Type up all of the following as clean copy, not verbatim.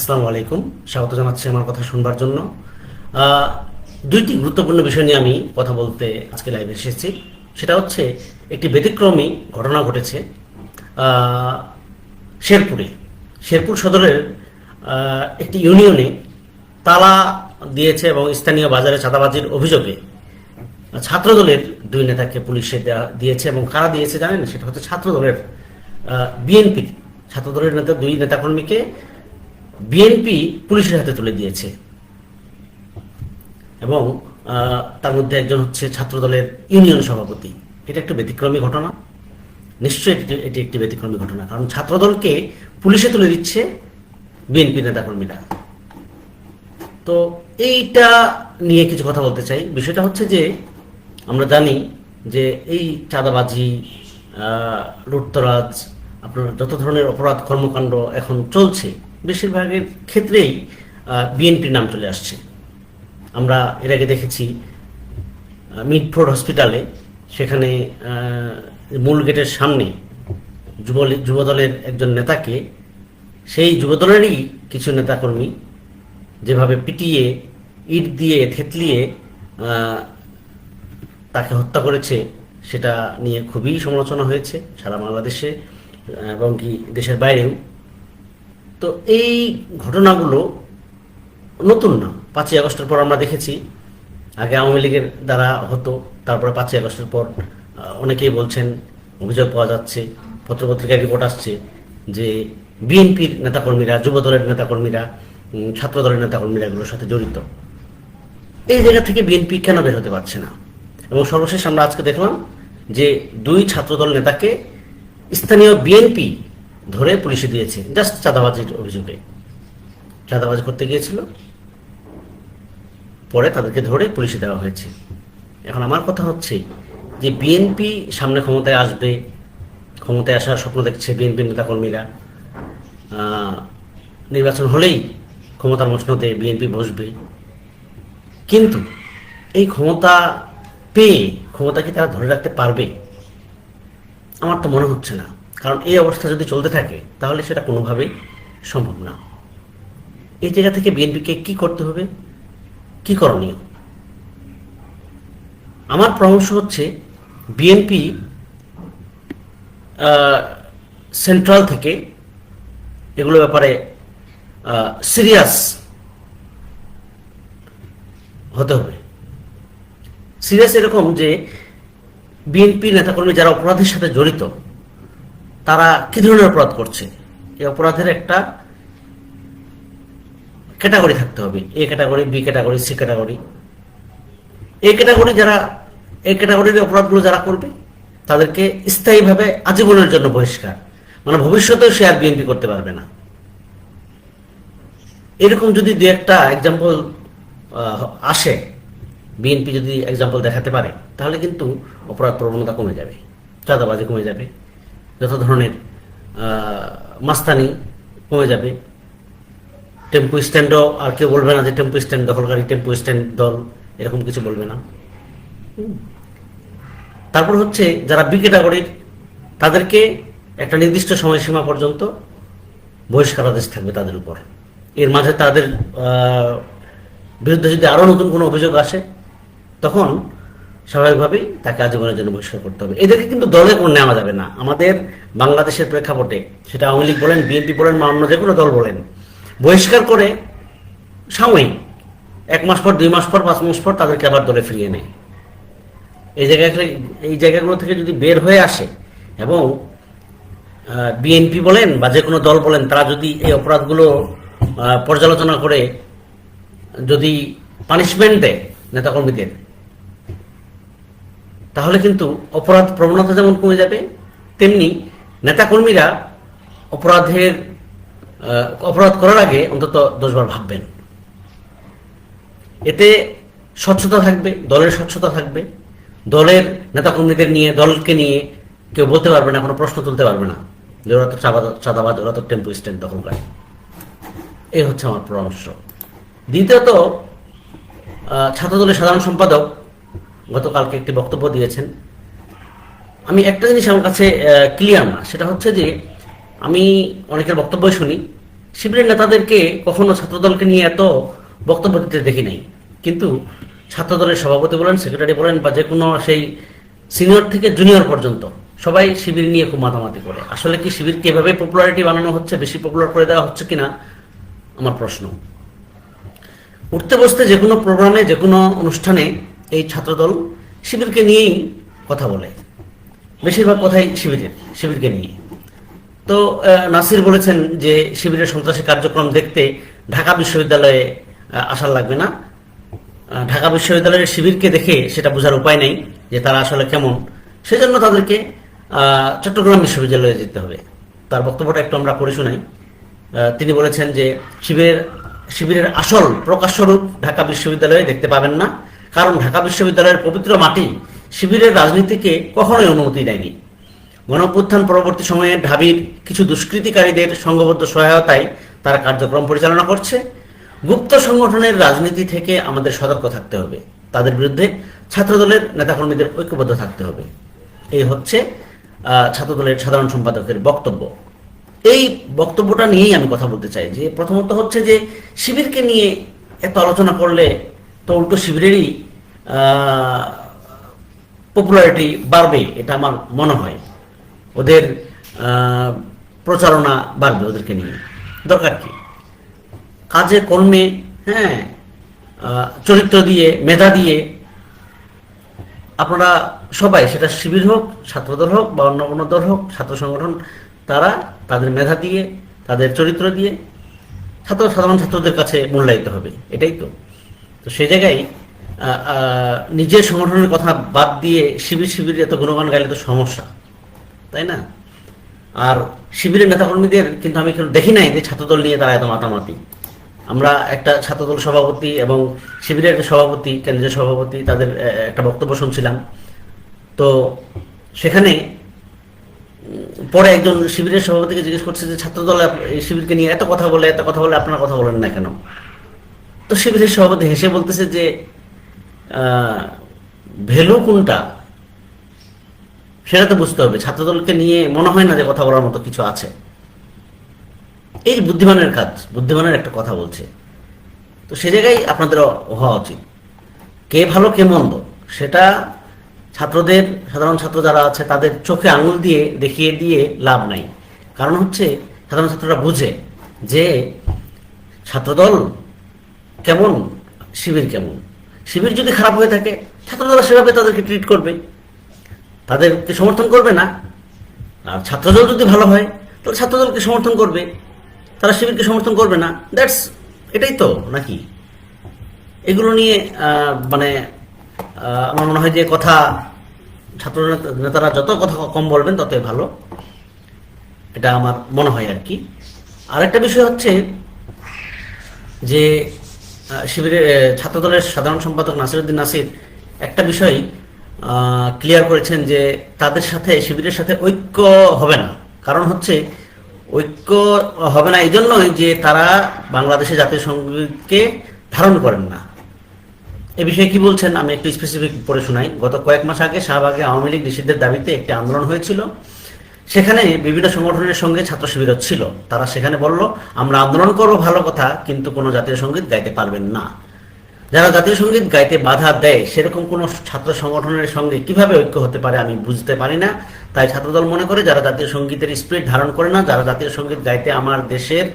আসসালামু আলাইকুম, স্বাগত জানাচ্ছি আমার কথা শুনবার জন্য। আহ, দুইটি গুরুত্বপূর্ণ বিষয় নিয়ে আমি কথা বলতে আজকে লাইভে এসেছি। সেটা হচ্ছে একটি ব্যতিক্রমী ঘটনা ঘটেছে আহ, শেরপুরে। শেরপুর সদরের একটি ইউনিয়নে তালা দিয়েছে এবং স্থানীয় বাজারে চাঁদাবাজির অভিযোগে ছাত্রদলের দুই নেতাকে পুলিশে দিয়েছে। এবং কারা দিয়েছে জানেন? সেটা হচ্ছে ছাত্রদলের বিএনপি ছাত্রদলের দুই নেতাকর্মীকে বিএনপি পুলিশের হাতে তুলে দিয়েছে। এবং তার মধ্যে একজন হচ্ছে ছাত্রদলের ইউনিয়ন সভাপতি। এটা একটা ব্যতিক্রমী ঘটনা। নিশ্চয়ই এটি একটি ব্যতিক্রমী ঘটনা, কারণ ছাত্রদলকে পুলিশে তুলে দিচ্ছে বিএনপি নেতাকর্মীরা। তো এইটা নিয়ে কিছু কথা বলতে চাই। বিষয়টা হচ্ছে যে আমরা জানি যে এই চাঁদাবাজি, লুটতরাজ, আপনার যত ধরনের অপরাধ কর্মকাণ্ড এখন চলছে, বেশিরভাগের ক্ষেত্রেই বিএনপির নাম চলে আসছে। আমরা এর আগে দেখেছি মিডফোর্ড হসপিটালে, সেখানে মূল গেটের সামনে যুবদলের একজন নেতাকে, সেই যুবদলেরই কিছু নেতাকর্মী যেভাবে পিটিয়ে, ইট দিয়ে থেতলিয়ে তাকে হত্যা করেছে, সেটা নিয়ে খুবই সমালোচনা হয়েছে সারা বাংলাদেশে এবং কি দেশের বাইরেও। তো এই ঘটনাগুলো নতুন না। 5ই আগস্টের পর আমরা দেখেছি, আগে আওয়ামী লীগের দ্বারা হতো, তারপরে 5ই আগস্টের পর অনেকেই বলছেন, অভিযোগ পাওয়া যাচ্ছে, পত্রপত্রিকায় রিপোর্ট আসছে যে বিএনপির নেতাকর্মীরা, যুবদলের নেতাকর্মীরা, ছাত্রদলের নেতাকর্মীরা এগুলোর সাথে জড়িত। এই জায়গা থেকে বিএনপি কেন বের হতে পারছে না? এবং সর্বশেষ আমরা আজকে দেখলাম যে দুই ছাত্রদল নেতাকে স্থানীয় বিএনপি ধরে পুলিশে দিয়েছে, জাস্ট চাঁদাবাজির অভিযোগে। চাঁদাবাজি করতে গিয়েছিল, পরে তাদেরকে ধরে পুলিশে দেওয়া হয়েছে। এখন আমার কথা হচ্ছে যে বিএনপি সামনে ক্ষমতায় আসবে, ক্ষমতায় আসার স্বপ্ন দেখছে বিএনপির নেতাকর্মীরা। নির্বাচন হলেই ক্ষমতার মসনদে বিএনপি বসবে, কিন্তু এই ক্ষমতা পেয়ে ক্ষমতা কি তারা ধরে রাখতে পারবে? আমার তো মনে হচ্ছে না। কারণ এই অবস্থা যদি চলতে থাকে তাহলে সেটা কোনোভাবেই সম্ভব না। এই জায়গা থেকে বিএনপিকে কি করতে হবে, কি করণীয়? আমার পরামর্শ হচ্ছে বিএনপি সেন্ট্রাল থেকে এগুলো ব্যাপারে সিরিয়াস হতে হবে। সিরিয়াস এরকম যে বিএনপি নেতাকর্মী যারা অপরাধের সাথে জড়িত, তারা কি ধরনের অপরাধ করছে, এই অপরাধের একটা ক্যাটাগরি থাকতে হবে। A category, B category, C category. এই ক্যাটাগরি যারা, এই ক্যাটাগরির অপরাধগুলো যারা করবে তাদেরকে স্থায়ীভাবে আজীবনের জন্য বহিষ্কার, মানে ভবিষ্যতেও সে আর বিএনপি করতে পারবে না। এরকম যদি দু একটা এক্সাম্পল আসে, বিএনপি যদি এক্সাম্পল দেখাতে পারে, তাহলে কিন্তু অপরাধ প্রবণতা কমে যাবে, চাঁদাবাজি কমে যাবে, যত ধরনের মাস্তানি কমে যাবে। টেম্পো স্ট্যান্ডও আর কেউ বলবে না যে টেম্পো স্ট্যান্ড দখলকারী, টেম্পো স্ট্যান্ড দল, এরকম কিছু বলবে না। তারপর হচ্ছে যারা বি ক্যাটাগরির, তাদেরকে একটা নির্দিষ্ট সময়সীমা পর্যন্ত বহিষ্কারাদেশ থাকবে তাদের উপর। এর মাঝে তাদের বিরুদ্ধে যদি আরও নতুন কোনো অভিযোগ আসে, তখন স্বাভাবিকভাবেই তাকে আজীবনের জন্য বহিষ্কার করতে হবে। এদেরকে কিন্তু দলে করে নেওয়া যাবে না। আমাদের বাংলাদেশের প্রেক্ষাপটে, সেটা আওয়ামী লীগ বলেন, বিএনপি বলেন, বা অন্য যে কোনো দল বলেন, বহিষ্কার করে সাময়িক 1 মাস পর, 2 মাস পর, 5 মাস পর তাদেরকে আবার দলে ফিরিয়ে নেয়। এই জায়গাগুলো থেকে যদি বের হয়ে আসে এবং বিএনপি বলেন বা যে কোনো দল বলেন, তারা যদি এই অপরাধগুলো পর্যালোচনা করে যদি পানিশমেন্ট দেয় নেতাকর্মীদের, তাহলে কিন্তু অপরাধ প্রবণতা যেমন কমে যাবে, তেমনি নেতাকর্মীরা অপরাধ করার আগে অন্তত 10 বার ভাববেন। এতে স্বচ্ছতা থাকবে, দলের স্বচ্ছতা থাকবে। দলের নেতাকর্মীদের নিয়ে, দলকে নিয়ে কেউ বলতে পারবে না, কোনো প্রশ্ন তুলতে পারবে না যে ওরা তো চাঁদাবাজ, ওরা তো টেম্পো স্ট্যান্ড দখলকারী। এই হচ্ছে আমার পরামর্শ। দ্বিতীয়ত, ছাত্রদলের সাধারণ সম্পাদক গতকালকে একটি বক্তব্য দিয়েছেন। আমি একটা জিনিস আমার কাছে ক্লিয়ার না, সেটা হচ্ছে যে আমি অনেকের বক্তব্য শুনি শিবিরের নেতাদেরকে কখনো ছাত্রদলকে নিয়ে এত বক্তব্য দিতে দেখি নাই। কিন্তু ছাত্রদলের সভাপতি বলেন, সেক্রেটারি বলেন, বা যে কোনো সেই সিনিয়র থেকে জুনিয়র পর্যন্ত সবাই শিবির নিয়ে খুব মাতামাতি করে। আসলে কি শিবিরকে এভাবে পপুলারিটি বানানো হচ্ছে, বেশি পপুলার করে দেওয়া হচ্ছে কিনা আমার প্রশ্ন। উঠতে বসতে যে কোনো প্রোগ্রামে, যে কোনো অনুষ্ঠানে এই ছাত্রদল শিবিরকে নিয়েই কথা বলে, বেশিরভাগ কথাই শিবিরকে নিয়ে। তো নাসির বলেছেন যে শিবিরের সন্ত্রাসী কার্যক্রম দেখতে ঢাকা বিশ্ববিদ্যালয়ে আসার লাগবে না। ঢাকা বিশ্ববিদ্যালয়ের শিবিরকে দেখে সেটা বোঝার উপায় নেই যে তারা আসলে কেমন, সেজন্য তাদেরকে চট্টগ্রাম বিশ্ববিদ্যালয়ে যেতে হবে। তার বক্তব্যটা একটু আমরা পড়ে শোনাই। তিনি বলেছেন যে শিবিরের আসল প্রকাশ্য রূপ ঢাকা বিশ্ববিদ্যালয়ে দেখতে পাবেন না, কারণ ঢাকা বিশ্ববিদ্যালয়ের পবিত্র মাটি শিবিরের রাজনীতিকে কখনোই অনুমতি দেয়নি। গণঅভ্যুত্থান পরবর্তী সময়ে ঢাবির কিছু দুষ্কৃতিকারীদের সংঘবদ্ধ সহায়তায় তারা কার্যক্রম পরিচালনা করছে। গুপ্ত সংগঠনের রাজনীতি থেকে আমাদের সতর্ক থাকতে হবে, তাদের বিরুদ্ধে ছাত্রদলের নেতাকর্মীদের ঐক্যবদ্ধ থাকতে হবে। এই হচ্ছে ছাত্রদলের সাধারণ সম্পাদকের বক্তব্য। এই বক্তব্যটা নিয়েই আমি কথা বলতে চাই যে প্রথমত হচ্ছে যে শিবিরকে নিয়ে এত আলোচনা করলে তো উল্টো শিবিরেরই পপুলারিটি বাড়বে, এটা আমার মনে হয়। ওদের প্রচারণা বাড়বে ওদেরকে নিয়ে। দরকার কি? কাজে কর্মে, হ্যাঁ, চরিত্র দিয়ে, মেধা দিয়ে আপনারা সবাই, সেটা শিবির হোক, ছাত্রদল হোক, বা অন্য কোনো দল হোক, ছাত্র সংগঠন, তারা তাদের মেধা দিয়ে, তাদের চরিত্র দিয়ে সাধারণ ছাত্রদের কাছে মূল্যায়িত হবে। এটাই তো। তো সেই জায়গায় নিজের সংগঠনের কথা বাদ দিয়ে শিবির এত গুণগান গাইলে তো সমস্যা, তাই না? আর শিবিরের নেতাকর্মীদের কিন্তু আমি দেখি নাই যে ছাত্রদল নিয়ে তারা এত মাতামাতি। আমরা একটা ছাত্রদল সভাপতি এবং শিবিরের একটা সভাপতি, কেন্দ্রীয় সভাপতি, তাদের একটা বক্তব্য শুনছিলাম। তো সেখানে পরে একজন শিবিরের সভাপতিকে জিজ্ঞেস করছে যে ছাত্রদল শিবিরকে নিয়ে এত কথা বলে আপনারা কথা বলেন না কেন? তো শিবিরের সভাপতি হেসে বলতেছে যে ভ্যালু কোনটা সেটা তো বুঝতে হবে। ছাত্রদলকে নিয়ে মনে হয় না যে কথা বলার মতো কিছু আছে। এই বুদ্ধিমানের কাজ, বুদ্ধিমানের একটা কথা বলছে। তো সে জায়গায় আপনাদের হওয়া উচিত। কে ভালো কে মন্দ সেটা ছাত্রদের, সাধারণ ছাত্র যারা আছে তাদের চোখে আঙুল দিয়ে দেখিয়ে দিয়ে লাভ নাই। কারণ হচ্ছে সাধারণ ছাত্ররা বুঝে যে ছাত্রদল কেমন, শিবির কেমন। শিবির যদি খারাপ হয়ে থাকে ছাত্রদল সেভাবে তাদেরকে ট্রিট করবে, তাদেরকে সমর্থন করবে না। আর ছাত্রদল যদি ভালো হয় তাহলে ছাত্রদলকে সমর্থন করবে, তারা শিবিরকে সমর্থন করবে না। এটাই তো নাকি? এগুলো নিয়ে মানে আমার মনে হয় যে কথা ছাত্র নেতারা যত কথা কম বলবেন ততই ভালো, এটা আমার মনে হয় আর কি। আরেকটা বিষয় হচ্ছে যে শিবিরের ছাত্রদলের সাধারণ সম্পাদক নাসিরউদ্দিন নাসির একটা বিষয় ক্লিয়ার করেছেন যে তাদের সাথে, শিবিরের সাথে ঐক্য হবে না। কারণ হচ্ছে ঐক্য হবে না এই জন্যই যে তারা বাংলাদেশের জাতীয় সঙ্গীতকে ধারণ করেন না। এ বিষয়ে কি বলছেন আমি একটু স্পেসিফিক পড়ে শোনাই। গত কয়েক মাস আগে শাহবাগে আওয়ামী লীগ নিষিদ্ধের দাবিতে একটি আন্দোলন হয়েছিল। সেখানে বিভিন্ন সংগঠনের সঙ্গে ছাত্র শিবিরও ছিল। তারা সেখানে বলল, আমরা আন্দোলন করবো ভালো কথা, কিন্তু কোনো জাতীয় সঙ্গীত গাইতে পারবেন না। যারা জাতীয় সঙ্গীত গাইতে বাধা দেয় সেরকম কোনো ছাত্র সংগঠনের সঙ্গে কিভাবে ঐক্য হতে পারে আমি বুঝতে পারি না। তাই ছাত্রদল মনে করে যারা জাতীয় সঙ্গীতের স্পিরিট ধারণ করে না, যারা জাতীয় সঙ্গীত গাইতে আমার দেশের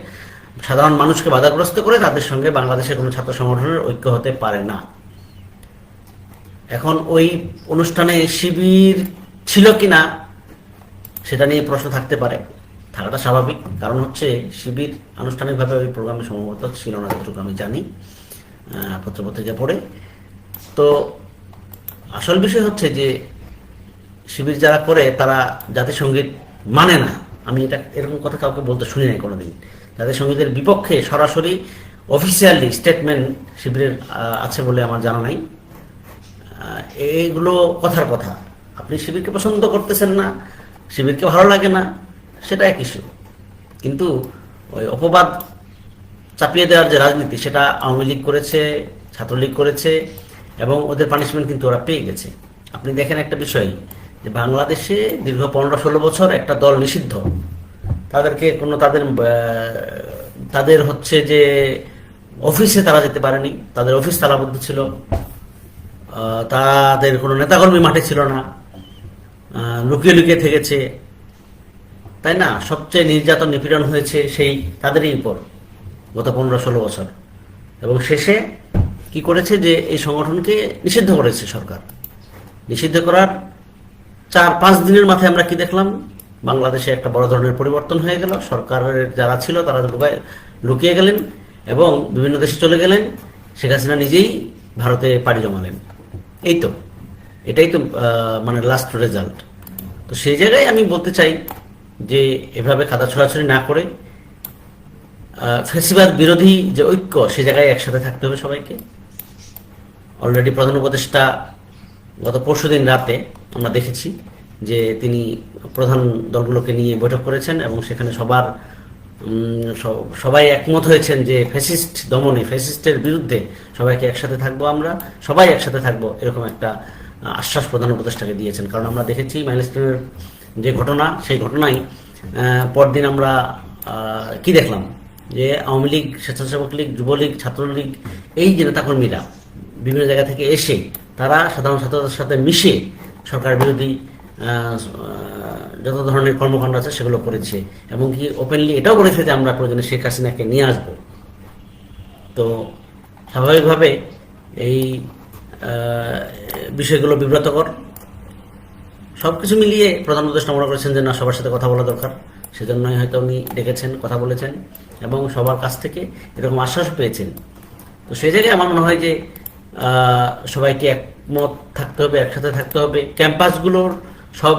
সাধারণ মানুষকে বাধাগ্রস্ত করে, তাদের সঙ্গে বাংলাদেশের কোনো ছাত্র সংগঠনের ঐক্য হতে পারে না। এখন ওই অনুষ্ঠানে শিবির ছিল কিনা সেটা নিয়ে প্রশ্ন থাকতে পারে, থাকাটা স্বাভাবিক। কারণ হচ্ছে শিবির আনুষ্ঠানিকভাবে ওই প্রোগ্রামে সম্ভবত ছিল না, যতটুকু আমি জানি পত্রপত্রিকা পড়ে। তো আসল বিষয় হচ্ছে যে শিবির যারা করে তারা জাতীয় সঙ্গীত মানে না। আমি এটা এরকম কথা কাউকে বলতে শুনি নাই কোনোদিন। জাতীয় সঙ্গীতের বিপক্ষে সরাসরি অফিসিয়ালি স্টেটমেন্ট শিবিরের আছে বলে আমার জানা নাই। এইগুলো কথার কথা। আপনি শিবিরকে পছন্দ করতেছেন না, শিবিরকে ভালো লাগে না, সেটা এক ইস্যু। কিন্তু ওই অপবাদ চাপিয়ে দেওয়ার যে রাজনীতি, সেটা আওয়ামী লীগ করেছে, ছাত্রলীগ করেছে, এবং ওদের পানিশমেন্ট কিন্তু ওরা পেয়ে গেছে। আপনি দেখেন একটা বিষয় যে বাংলাদেশে দীর্ঘ 15-16 বছর একটা দল নিষিদ্ধ, তাদেরকে কোনো তাদের তাদের হচ্ছে যে অফিসে তারা যেতে পারেনি, তাদের অফিস তালাবদ্ধ ছিল, তাদের কোনো নেতাকর্মী মাঠে ছিল না, লুকিয়ে লুকিয়ে থেকেছে, তাই না? সবচেয়ে নির্যাতন নিপীড়ন হয়েছে সেই তাদেরই উপর গত 15-16 বছর। এবং শেষে কি করেছে যে এই সংগঠনকে নিষিদ্ধ করেছে সরকার। নিষিদ্ধ করার 4-5 দিনের মাথায় আমরা কি দেখলাম? বাংলাদেশে একটা বড় ধরনের পরিবর্তন হয়ে গেল। সরকারের যারা ছিল তারা লুকিয়ে গেলেন এবং বিভিন্ন দেশে চলে গেলেন। শেখ হাসিনা নিজেই ভারতে পাড়ি জমালেন। এই তো, এটাই তো মানে লাস্ট রেজাল্ট। তো সেই জায়গায় আমি বলতে চাই যে এভাবে কাদা ছড়াছড়ি না করে ফ্যাসিবাদ বিরোধী যে ঐক্য, সে জায়গায় একসাথে থাকতে হবে সবাইকে। অলরেডি প্রধান উপদেষ্টা গত পরশুদিন রাতে আমরা দেখেছি যে তিনি প্রধান দলগুলোকে নিয়ে বৈঠক করেছেন এবং সেখানে সবাই একমত হয়েছেন যে ফ্যাসিস্ট দমনে, ফ্যাসিস্টের বিরুদ্ধে সবাইকে একসাথে থাকবো, আমরা সবাই একসাথে থাকবো, এরকম একটা আশ্বাস প্রধান উপদেষ্টাকে দিয়েছেন। কারণ আমরা দেখেছি মাইলস্টোনের যে ঘটনা, সেই ঘটনায় পরদিন আমরা কি দেখলাম যে আওয়ামী লীগ, স্বেচ্ছাসেবক লীগ, যুবলীগ, ছাত্রলীগ, এই যে নেতাকর্মীরা বিভিন্ন জায়গা থেকে এসে তারা সাধারণ ছাত্রদের সাথে মিশে সরকার বিরোধী যত ধরনের কর্মকাণ্ড আছে সেগুলো করেছে এবং কি ওপেনলি এটাও বলেছে যে আমরা প্রয়োজনে শেখ হাসিনাকে নিয়ে আসবো। তো স্বাভাবিকভাবে এই বিষয়গুলো বিব্রতকর। সব কিছু মিলিয়ে প্রধান উপদেষ্টা মনে করেছেন যে না, সবার সাথে কথা বলা দরকার, সেজন্যই হয়তো উনি ডেকেছেন, কথা বলেছেন এবং সবার কাছ থেকে এরকম আশ্বাস পেয়েছেন। তো সেই জায়গায় আমার মনে হয় যে সবাইকে একমত থাকতে হবে, একসাথে থাকতে হবে। ক্যাম্পাসগুলোর সব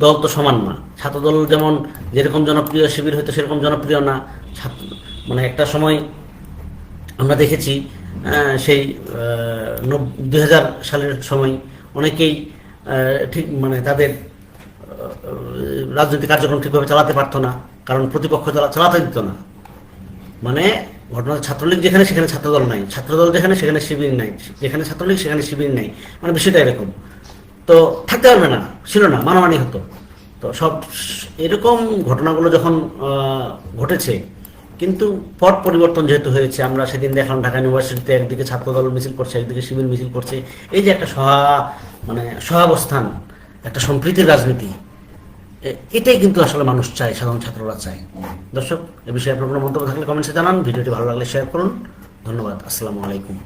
দল তো সমান না। ছাত্রদল যেমন যেরকম জনপ্রিয় শিবির হয়তো সেরকম জনপ্রিয় না। মানে একটা সময় আমরা দেখেছি সেই 2000 সালের সময় অনেকেই ঠিক মানে তাদের রাজনৈতিক কার্যক্রম ঠিকভাবে চালাতে পারতো না, কারণ প্রতিপক্ষ চালাতে দিত না। মানে ঘটনা, ছাত্রলীগ যেখানে সেখানে ছাত্রদল নাই, ছাত্রদল যেখানে সেখানে শিবির নাই, যেখানে ছাত্রলীগ সেখানে শিবির নাই, মানে বিষয়টা এরকম। তো থাকতে পারবে না, ছিল না, মানামানি হতো। তো সব এরকম ঘটনাগুলো যখন ঘটেছে, কিন্তু পট পরিবর্তন যেহেতু হয়েছে, আমরা সেদিন দেখলাম ঢাকা ইউনিভার্সিটিতে একদিকে ছাত্রদল মিছিল করছে, একদিকে শিবির মিছিল করছে। এই যে একটা সহাবস্থান, একটা সম্প্রীতির রাজনীতি, এটাই কিন্তু আসলে মানুষ চায়, সাধারণ ছাত্ররা চায়। দর্শক, এ বিষয়ে আপনার কোনো মন্তব্য থাকলে কমেন্টসে জানান। ভিডিওটি ভালো লাগলে শেয়ার করুন। ধন্যবাদ। আসসালামু আলাইকুম।